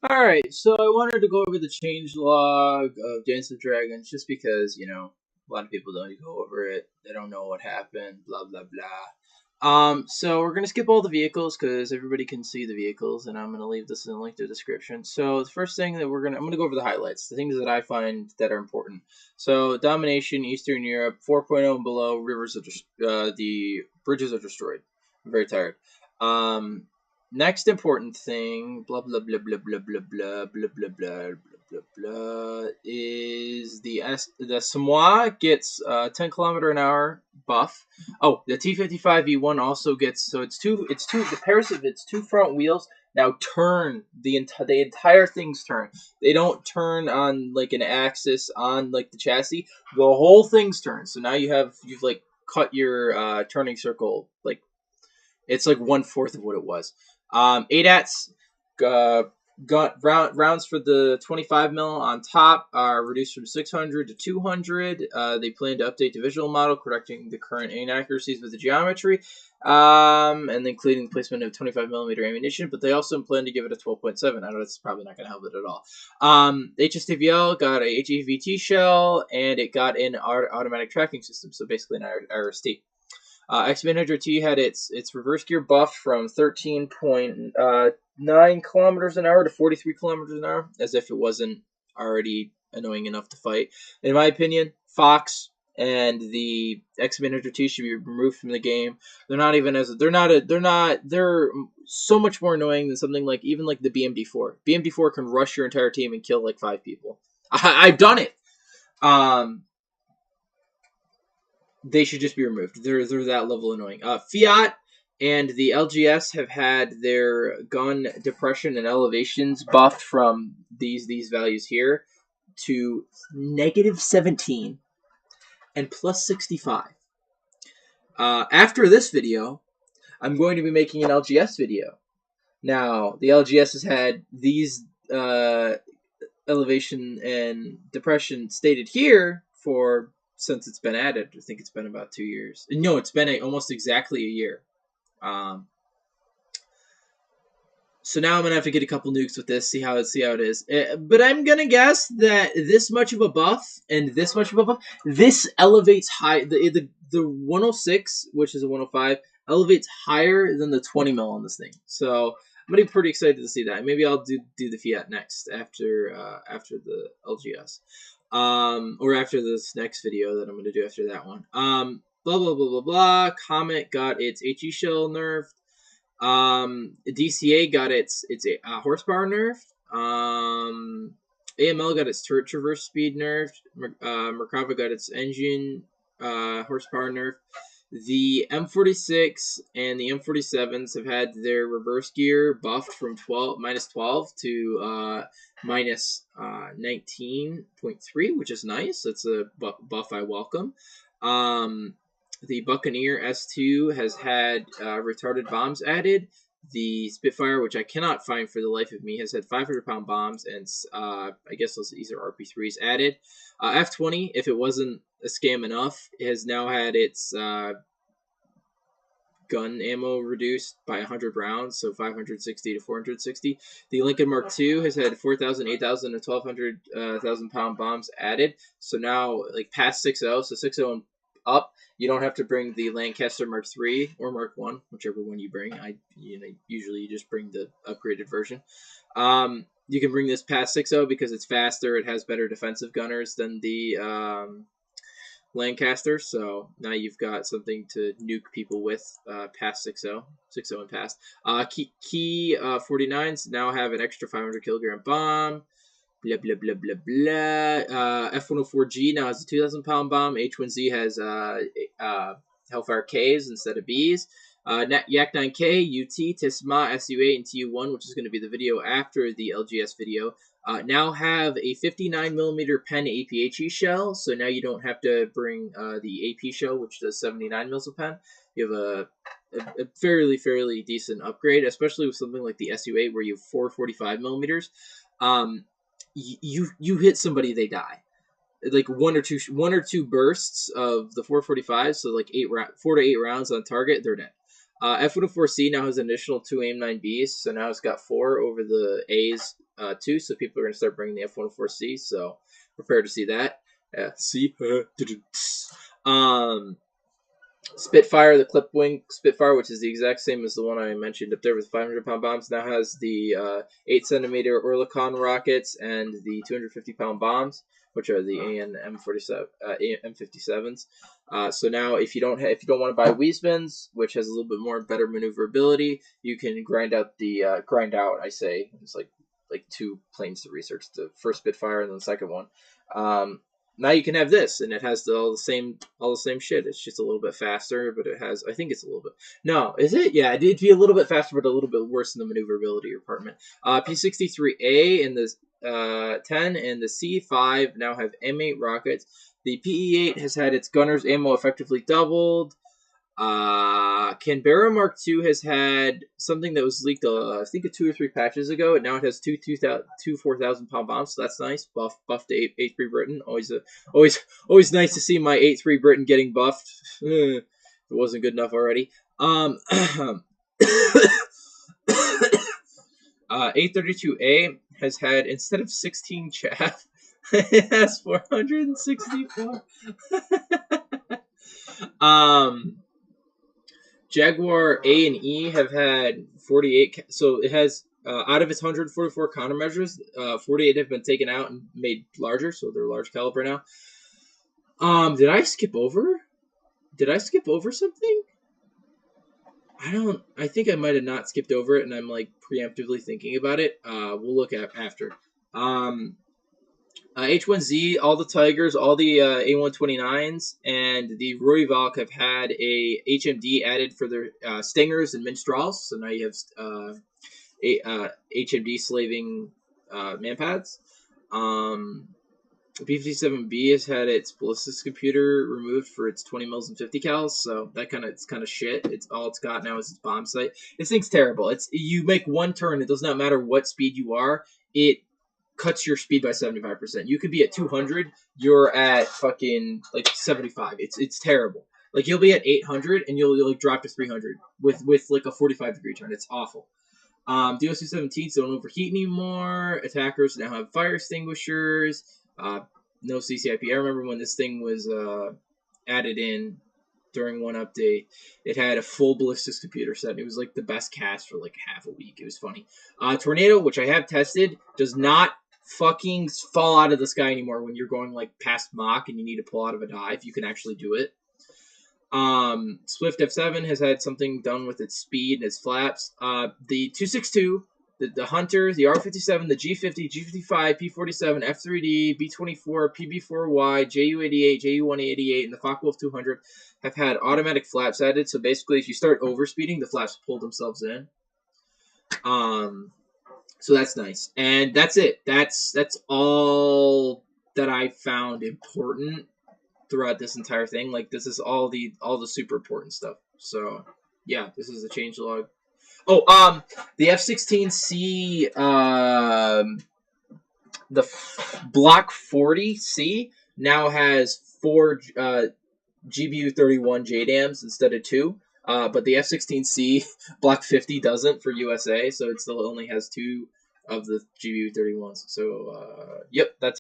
Alright, so I wanted to go over the changelog of Dance of Dragons just because, a lot of people don't go over it. They don't know what happened, blah, blah, blah. So we're going to skip all the vehicles because everybody can see the vehicles, and I'm going to leave this in the link to the description. So the first thing that I'm going to go over the highlights, the things that I find that are important. So domination, Eastern Europe, 4.0 and below, the bridges are destroyed. I'm very tired. Next important thing, blah blah blah blah blah blah blah blah blah blah blah blah, is the Somua gets 10 km/h buff. Oh, the T55V1 also gets, so it's two the pairs of its two front wheels now turn the entire things turn. They don't turn on like an axis on like the chassis. The whole thing's turn. So now you've like cut your turning circle, like it's like 1/4 of what it was. ADATS got rounds for the 25 mil on top are reduced from 600 to 200. They plan to update the visual model, correcting the current inaccuracies with the geometry, and including the placement of 25 millimeter ammunition. But they also plan to give it a 12.7. I know that's probably not going to help it at all. HSTV-L got a HEVT shell, and it got an automatic tracking system, so basically an RST. X-100T had its reverse gear buffed from 13.9 kilometers an hour to 43 kilometers an hour, as if it wasn't already annoying enough to fight. In my opinion, Fox and the X-100T should be removed from the game. They're so much more annoying than something like even like the BMD4. BMD4 can rush your entire team and kill like 5 people. I've done it. They should just be removed. They're that level annoying. Fiat and the LGS have had their gun depression and elevations buffed from these values here to -17 and +65. After this video, I'm going to be making an LGS video. Now, the LGS has had these elevation and depression stated here since it's been added. I think it's been about 2 years. No, it's been almost exactly a year. So now I'm gonna have to get a couple nukes with this, see how it is. But I'm gonna guess that this much of a buff and this much of a buff, this elevates high. The 106, which is a 105, elevates higher than the 20 mil on this thing. So I'm gonna be pretty excited to see that. Maybe I'll do the Fiat next after the LGS. Or after this next video that I'm going to do after that one. Blah, blah, blah, blah, blah. Comet got its HE shell nerfed. DCA got its horsepower nerfed. AML got its turret traverse speed nerfed. Merkava got its engine horsepower nerfed. The M46 and the M47s have had their reverse gear buffed from -12 to -19.3, which is nice. That's a buff I welcome. The Buccaneer S2 has had retarded bombs added. The Spitfire, which I cannot find for the life of me, has had 500-pound bombs, and I guess these are RP3s added. F20, if it wasn't a scam enough, has now had its gun ammo reduced by 100 rounds, so 560 to 460. The Lincoln Mark II has had 4,000, 8,000, and 1,200 pound bombs added. So now, like past 6.0, so 6.0 and up, you don't have to bring the Lancaster Mark III or Mark I, whichever one you bring. Usually you just bring the upgraded version. You can bring this past 6.0 because it's faster. It has better defensive gunners than the Lancaster, so now you've got something to nuke people with past 6.0 and past. Key 49s now have an extra 500 kilogram bomb. Blah blah blah blah blah. F104G now has a 2,000 pound bomb. H1Z has Hellfire Ks instead of Bs. Yak 9K, UT, Tisma, SU8, and TU1, which is going to be the video after the LGS video, now have a 59mm Pen APHE shell, so now you don't have to bring the AP shell, which does 79 mils of pen. You have a fairly decent upgrade, especially with something like the SU8 where you have 4 45mm. You hit somebody, they die. Like one or two bursts of the 445, so like 4 to 8 rounds on target, they're dead. F104C now has an additional 2 AIM-9Bs, so now it's got 4 over the A's 2, so people are going to start bringing the F-104C, so prepare to see that. See? Spitfire, the clip wing Spitfire, which is the exact same as the one I mentioned up there with 500-pound bombs, now has the 8-centimeter Oerlikon rockets and the 250-pound bombs, which are the M57s. So now, if you don't want to buy Weismann's, which has a little bit more better maneuverability, you can grind out. I say it's like 2 planes to research: the first Spitfire and then the second one. Now you can have this, and it has all the same shit. It's just a little bit faster, but it has, I think it's a little bit. No, is it? Yeah, it'd be a little bit faster, but a little bit worse in the maneuverability department. P-63A and the 10 and the C-5 now have M8 rockets. The PE-8 has had its gunner's ammo effectively doubled. Canberra Mark II has had something that was leaked, I think 2 or 3 patches ago, and now it has two 4,000-pound bombs, so that's nice. Buff to 8.3 Britain. Always nice to see my 8.3 Britain getting buffed. If it wasn't good enough already. 832A has had, instead of 16 chaff, it has 464. Jaguar A and E have had 48, so it has, out of its 144 countermeasures, 48 have been taken out and made larger, so they're large caliber now. Did I skip over something? I think I might have not skipped over it, and I'm like preemptively thinking about it. We'll look at after. H1Z, all the Tigers, all the A129s, and the Roy Valk have had a HMD added for their Stingers and Minstrels. So now you have HMD slaving manpads. B-57B has had its ballistics computer removed for its 20 mils and 50 cals, so it's kind of shit. It's all it's got now is its bomb sight. This thing's terrible. You make one turn, it does not matter what speed you are, it cuts your speed by 75%. You could be at 200, you're at fucking like 75. It's terrible. Like you'll be at 800 and you'll like drop to 300 with like a 45-degree turn. It's awful. DOC-17s don't overheat anymore. Attackers now have fire extinguishers. No CCIP. I remember when this thing was added in during one update. It had a full ballistics computer set, and it was like the best cast for like half a week. It was funny. Tornado, which I have tested, does not fucking fall out of the sky anymore when you're going like past Mach and you need to pull out of a dive. You can actually do it. Swift F7 has had something done with its speed and its flaps. The 262, the Hunter, the R57, the G50, G55, P47, F3D, B24, PB4Y, JU88, JU188, and the Focke-Wulf 200 have had automatic flaps added. So basically, if you start overspeeding, the flaps pull themselves in. So that's nice. And that's it. That's all that I found important throughout this entire thing. Like, this is all the super important stuff. So yeah, this is the changelog. Oh, the F-16C, the Block 40C now has 4 GBU-31 JDAMs instead of 2. But the F-16C Block 50 doesn't for USA, so it still only has 2 of the GBU-31s. So, yep, that's